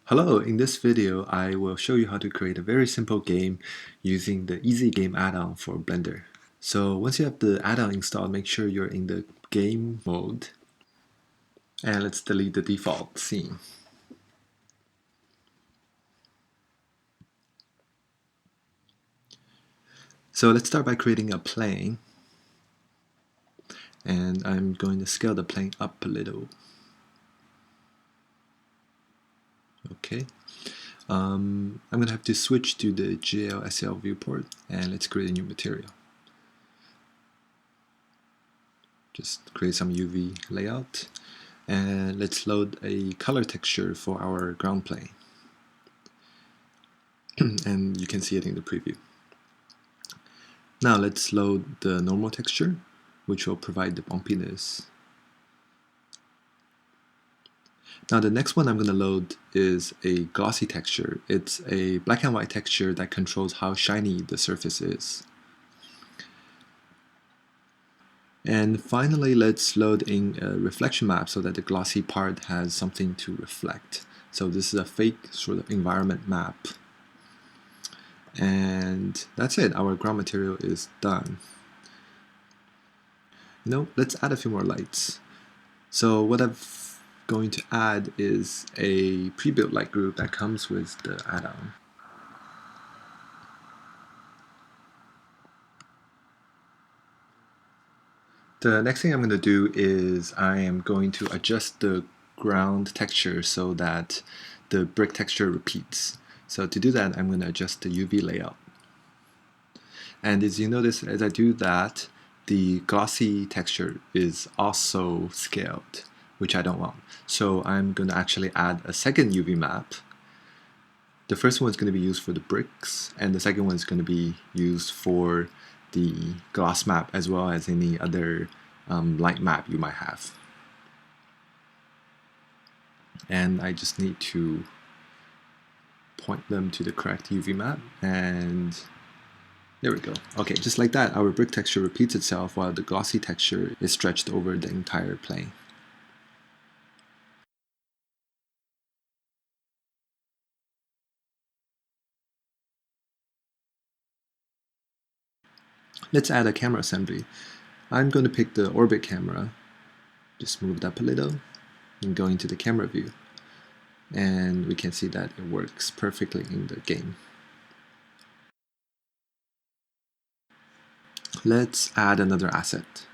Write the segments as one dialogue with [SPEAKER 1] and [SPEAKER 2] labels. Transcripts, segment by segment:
[SPEAKER 1] Hello, in this video I will show you how to create a very simple game using the Easy Game add-on for Blender. So once you have the add-on installed, make sure you're in the game mode, and let's delete the default scene. So let's start by creating a plane, and I'm going to scale the plane up a little. Okay. I'm going to have to switch to the GLSL viewport, and let's create a new material. Just create some UV layout, and let's load a color texture for our ground plane. And you can see it in the preview. Now let's load the normal texture, which will provide the bumpiness. Now the next one I'm going to load is a glossy texture. It's a black and white texture that controls how shiny the surface is. And finally, let's load in a reflection map so that the glossy part has something to reflect. So this is a fake sort of environment map. And that's it, our ground material is done. Let's add a few more lights. So what I'm going to add is a pre-built light group that comes with the add-on. The next thing I'm going to do is I am going to adjust the ground texture so that the brick texture repeats. So to do that, I'm going to adjust the UV layout. And as you notice, as I do that, the glossy texture is also scaled, which I don't want. So I'm going to actually add a second UV map. The first one is going to be used for the bricks, and the second one is going to be used for the gloss map as well as any other light map you might have. And I just need to point them to the correct UV map, and there we go. Okay, just like that, our brick texture repeats itself while the glossy texture is stretched over the entire plane. Let's add a camera assembly. I'm going to pick the orbit camera, just move it up a little, and go into the camera view. And we can see that it works perfectly in the game. Let's add another asset.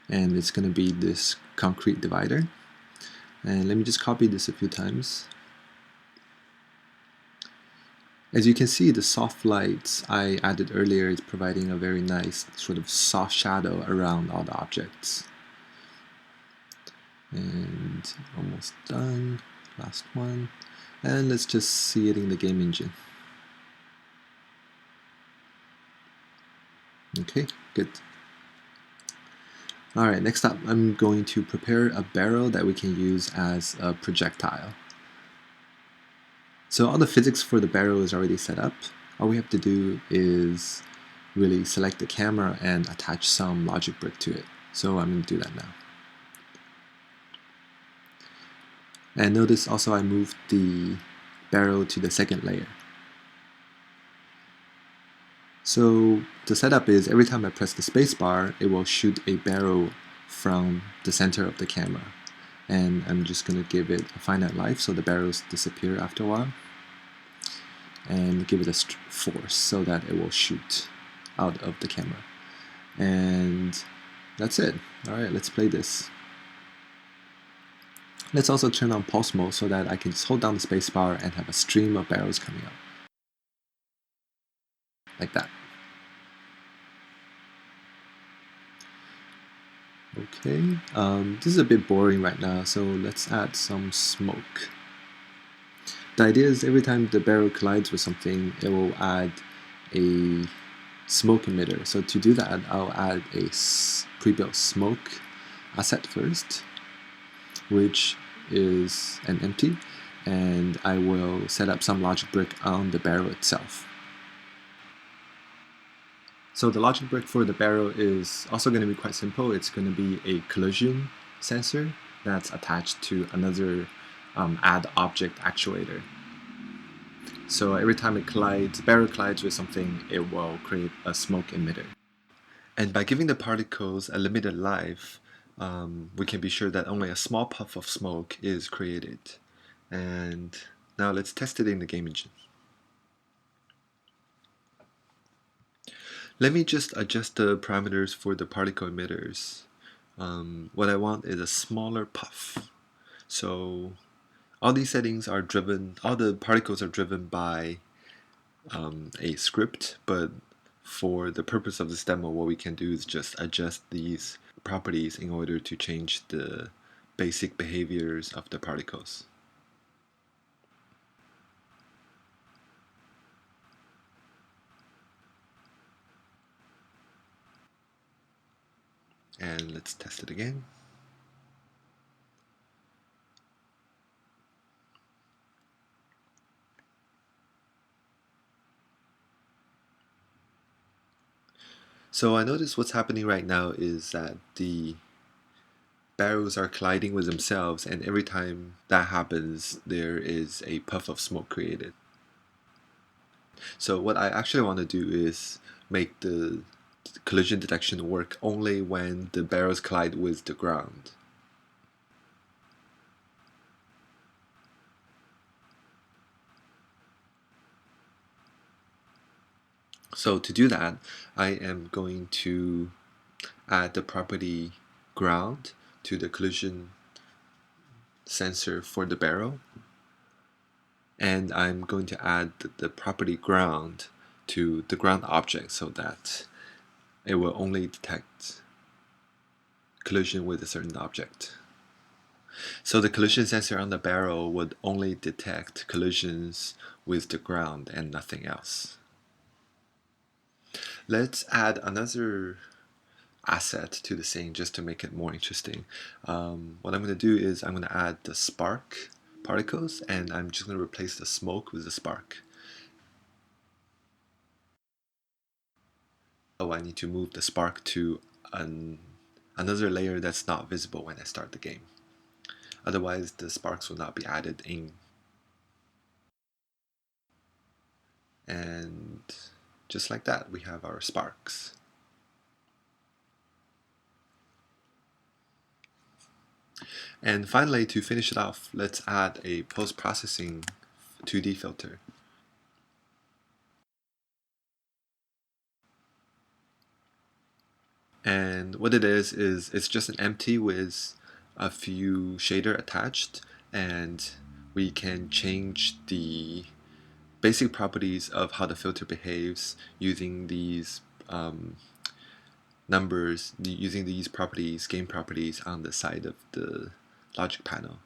[SPEAKER 1] And it's going to be this concrete divider. And let me just copy this a few times. As you can see, the soft lights I added earlier is providing a very nice sort of soft shadow around all the objects. And almost done. Last one. And let's just see it in the game engine. Okay, good. Alright, next up, I'm going to prepare a barrel that we can use as a projectile. So all the physics for the barrel is already set up. All we have to do is really select the camera and attach some logic brick to it. So I'm going to do that now. And notice also I moved the barrel to the second layer. So the setup is every time I press the spacebar, it will shoot a barrel from the center of the camera. And I'm just going to give it a finite life so the barrels disappear after a while. And give it a force so that it will shoot out of the camera. And that's it. Alright, let's play this. Let's also turn on pulse mode so that I can just hold down the spacebar and have a stream of barrels coming out. Like that. Okay, this is a bit boring right now, so let's add some smoke. The idea is every time the barrel collides with something, it will add a smoke emitter. So to do that, I'll add a pre-built smoke asset first, which is an empty, and I will set up some logic brick on the barrel itself. So the logic brick for the barrel is also going to be quite simple. It's going to be a collision sensor that's attached to another add object actuator. So every time barrel collides with something, it will create a smoke emitter. And by giving the particles a limited life, we can be sure that only a small puff of smoke is created. And now let's test it in the game engine. Let me just adjust the parameters for the particle emitters. What I want is a smaller puff. So all these settings are driven, all the particles are driven by a script, but for the purpose of this demo, what we can do is just adjust these properties in order to change the basic behaviors of the particles. And let's test it again. So I notice what's happening right now is that the barrels are colliding with themselves, and every time that happens, there is a puff of smoke created. So what I actually want to do is make the collision detection work only when the barrels collide with the ground. So to do that, I am going to add the property ground to the collision sensor for the barrel, and I'm going to add the property ground to the ground object so that it will only detect collision with a certain object. So the collision sensor on the barrel would only detect collisions with the ground and nothing else. Let's add another asset to the scene just to make it more interesting. What I'm going to do is I'm going to add the spark particles, and I'm just going to replace the smoke with the spark. Oh, I need to move the spark to another layer that's not visible when I start the game. Otherwise, the sparks will not be added in. And just like that, we have our sparks. And finally, to finish it off, let's add a post-processing 2D filter. And what it is it's just an empty with a few shader attached, and we can change the basic properties of how the filter behaves using these numbers, using these properties, game properties on the side of the logic panel.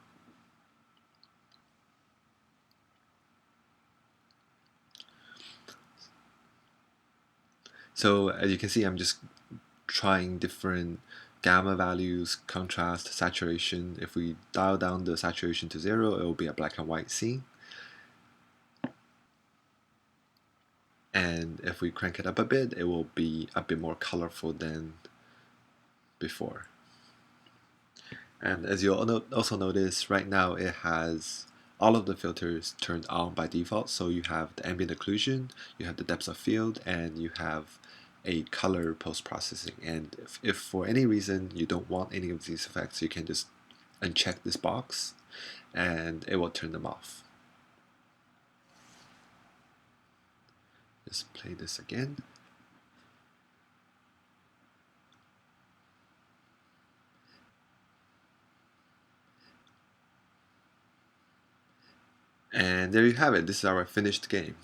[SPEAKER 1] So as you can see, I'm just trying different gamma values, contrast, saturation. If we dial down the saturation to 0, it will be a black and white scene. And if we crank it up a bit, it will be a bit more colorful than before. And as you'll also notice, right now it has all of the filters turned on by default. So you have the ambient occlusion, you have the depth of field, and you have a color post-processing. And if for any reason you don't want any of these effects, you can just uncheck this box and it will turn them off. Just play this again. And there you have it. This is our finished game.